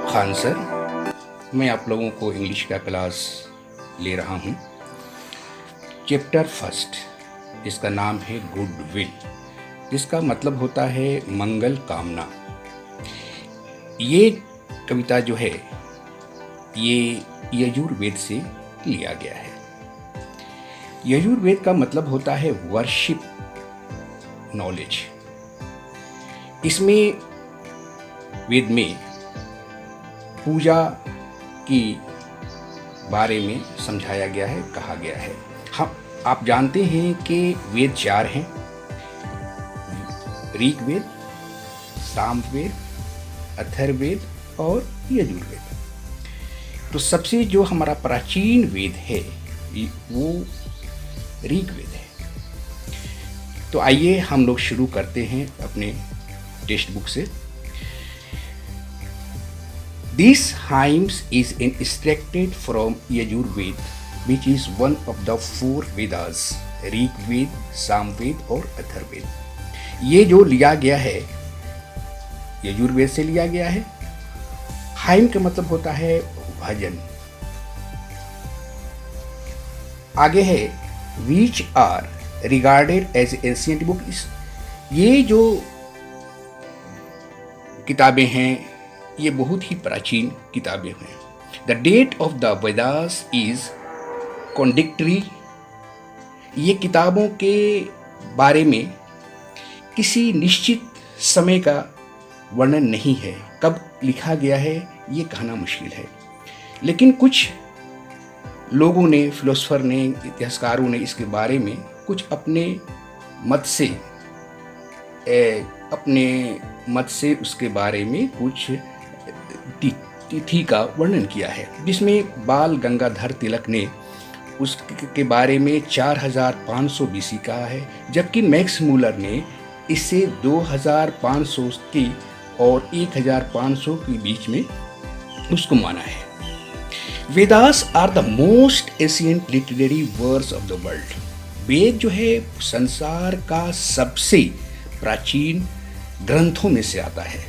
Khan sir. मैं आप लोगों को इंग्लिश का क्लास ले रहा हूँ। चैप्टर फर्स्ट, इसका नाम है गुड विल, जिसका मतलब होता है मंगल कामना। ये कविता जो है ये यजुर्वेद से लिया गया है। यजुर्वेद का मतलब होता है वर्शिप नॉलेज। इसमें वेद में पूजा की बारे में समझाया गया है, कहा गया है। हम आप जानते हैं कि वेद 4 हैं: ऋग्वेद, सामवेद, अथर्ववेद और यजुर्वेद। तो सबसे जो हमारा प्राचीन वेद है वो ऋग्वेद है। तो आइए हम लोग शुरू करते हैं अपने टेक्स्ट बुक से। This hymns is extracted from Yajurved, which is one of the 4 Vedas, Rigveda, Samaveda और अथर्ववेद। ये जो लिया गया है यजुर्वेद से लिया गया है। हाइम का मतलब होता है भजन। आगे है which are regarded as ancient books। ये जो किताबें हैं ये बहुत ही प्राचीन किताबें हैं। The date of the Vedas is contradictory. ये किताबों के बारे में किसी निश्चित समय का वर्णन नहीं है, कब लिखा गया है ये कहना मुश्किल है। लेकिन कुछ लोगों ने, फिलोसोफर ने, इतिहासकारों ने इसके बारे में कुछ अपने मत से उसके बारे में कुछ तिथि का वर्णन किया है, जिसमें बाल गंगाधर तिलक ने उसके बारे में 4500 बीसी कहा है, जबकि मैक्स मूलर ने इसे 2500 की और 1500 के बीच में उसको माना है। Vedas are the most ancient literary works of the world. वेद जो है संसार का सबसे प्राचीन ग्रंथों में से आता है।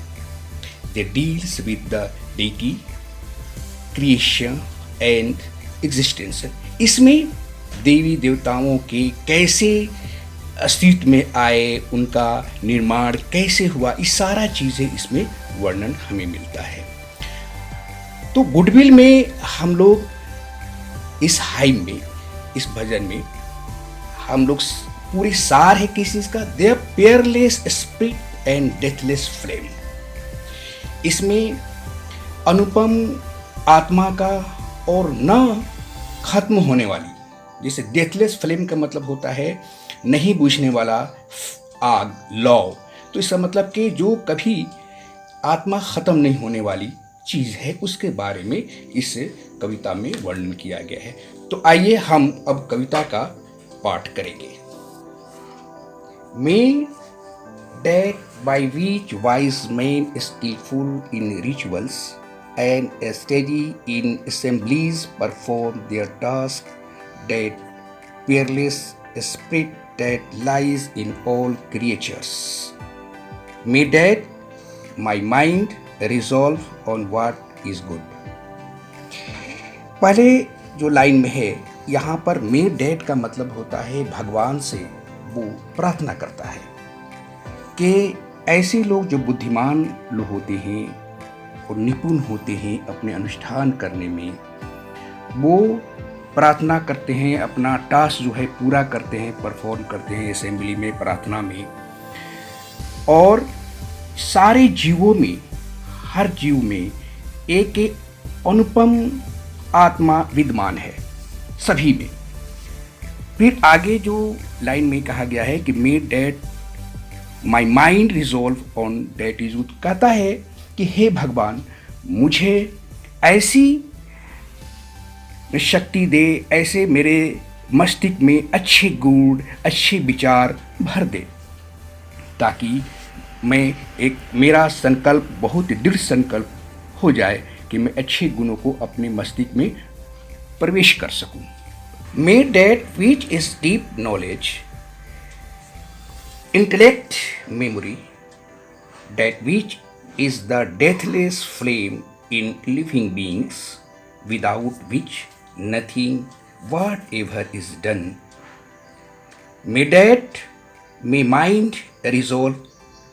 They deals with the deity, creation and existence। इसमें देवी देवताओं के कैसे अस्तित्व में आए, उनका निर्माण कैसे हुआ, ये सारा चीज़ें इसमें वर्णन हमें मिलता है। तो गुडविल में हम लोग इस हाइम में, इस भजन में हम लोग पूरी सार है किस चीज़ का, their peerless spirit and deathless flame. इसमें अनुपम आत्मा का और न खत्म होने वाली, जैसे डेथलेस फ्लेम का मतलब होता है नहीं बुझने वाला आग, लौ। तो इसका मतलब कि जो कभी आत्मा खत्म नहीं होने वाली चीज़ है, उसके बारे में इस कविता में वर्णन किया गया है। तो आइए हम अब कविता का पाठ करेंगे। मैं that by which wise men skillful in rituals and steady in assemblies perform their task, that peerless spirit that lies in all creatures. May that my mind resolve on what is good। पहले जो line में है यहाँ पर मे dad का मतलब होता है भगवान से वो प्रार्थना करता है कि ऐसे लोग जो बुद्धिमान लोग होते हैं और निपुण होते हैं अपने अनुष्ठान करने में, वो प्रार्थना करते हैं, अपना टास्क जो है पूरा करते हैं, परफॉर्म करते हैं असेंबली में, प्रार्थना में। और सारे जीवों में, हर जीव में एक अनुपम आत्मा विद्यमान है, सभी में। फिर आगे जो लाइन में कहा गया है कि may that my mind resolve on that is, कहता है कि हे भगवान मुझे ऐसी शक्ति दे, ऐसे मेरे मस्तिष्क में अच्छे गुण, अच्छे विचार भर दे, ताकि मेरा संकल्प बहुत दृढ़ संकल्प हो जाए कि मैं अच्छे गुणों को अपने मस्तिष्क में प्रवेश कर सकूं। May that which is deep knowledge, intellect, memory, that which is the deathless flame in living beings, without which nothing whatever is done. May that, may mind resolve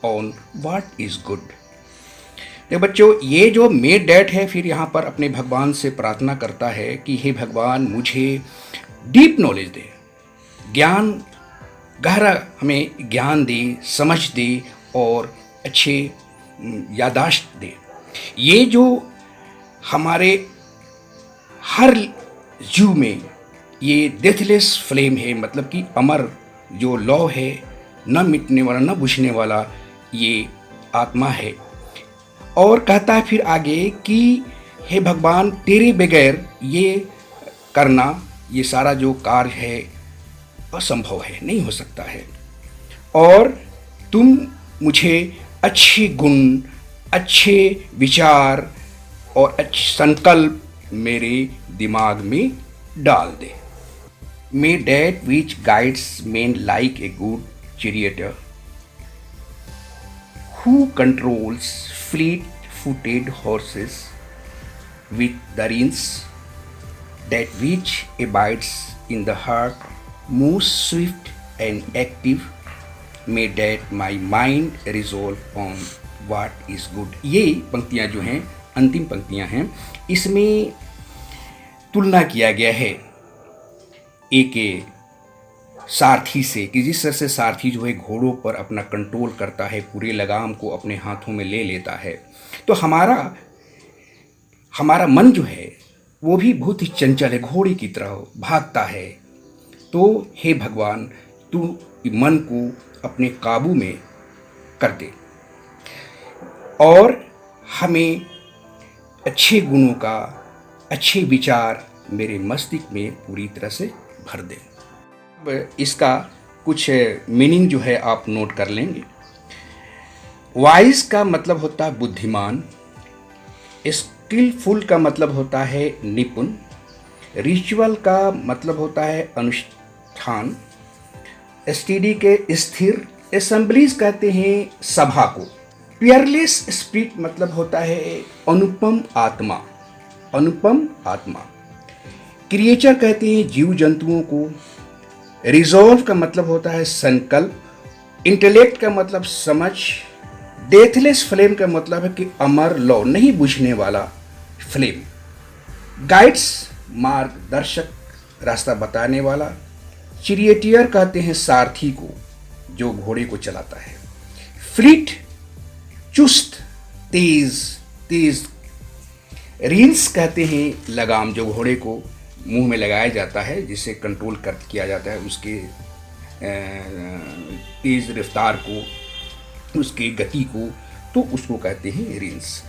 on what is good. तो बच्चों, ये जो मे that है फिर यहाँ पर अपने भगवान से प्रार्थना करता है कि हे भगवान, मुझे डीप नॉलेज दे, ज्ञान, गहरा हमें ज्ञान दे, समझ दे और अच्छे यादाश्त दे। ये जो हमारे हर जीव में ये डेथलेस फ्लेम है, मतलब कि अमर जो लौ है, न मिटने वाला न बुझने वाला ये आत्मा है। और कहता है फिर आगे कि हे भगवान, तेरे बगैर ये करना, ये सारा जो कार्य है असंभव है, नहीं हो सकता है। और तुम मुझे अच्छे गुण, अच्छे विचार और अच्छे संकल्प मेरे दिमाग में डाल दे। May that which guides men like a good charioteer, who controls fleet-footed horses with the reins, that which abides in the heart, most swift and active, may that my mind resolve on what is good। ये पंक्तियाँ जो हैं, अंतिम पंक्तियाँ हैं, इसमें तुलना किया गया है एक सारथी से कि जिस तरह से सारथी जो है घोड़ों पर अपना कंट्रोल करता है, पूरे लगाम को अपने हाथों में ले लेता है, तो हमारा मन जो है वो भी बहुत ही चंचल है, घोड़े की तरह भागता है। तो हे भगवान, तू मन को अपने काबू में कर दे और हमें अच्छे गुणों का, अच्छे विचार मेरे मस्तिष्क में पूरी तरह से भर दे। अब इसका कुछ मीनिंग जो है आप नोट कर लेंगे। वाइज का मतलब होता है बुद्धिमान, स्किलफुल का मतलब होता है निपुण, रिचुअल का मतलब होता है अनुष्ठान, स्टडी के स्थिर, असेंबलीज कहते हैं सभा को, पियरलेस स्पिरिट मतलब होता है अनुपम आत्मा, अनुपम आत्मा, क्रिएचर कहते हैं जीव जंतुओं को, रिजॉल्व का मतलब होता है संकल्प, इंटेलेक्ट का मतलब समझ, डेथलेस फ्लेम का मतलब है कि अमर लौ, नहीं बुझने वाला फ्लेम, गाइड्स मार्गदर्शक, रास्ता बताने वाला, चैरियटियर कहते हैं सारथी को जो घोड़े को चलाता है, फ्लीट चुस्त तेज, रीन्स कहते हैं लगाम जो घोड़े को मुंह में लगाया जाता है, जिसे कंट्रोल किया जाता है उसके तेज रफ्तार को, उसकी गति को, तो उसको कहते हैं रीन्स।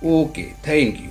Okay, thank you.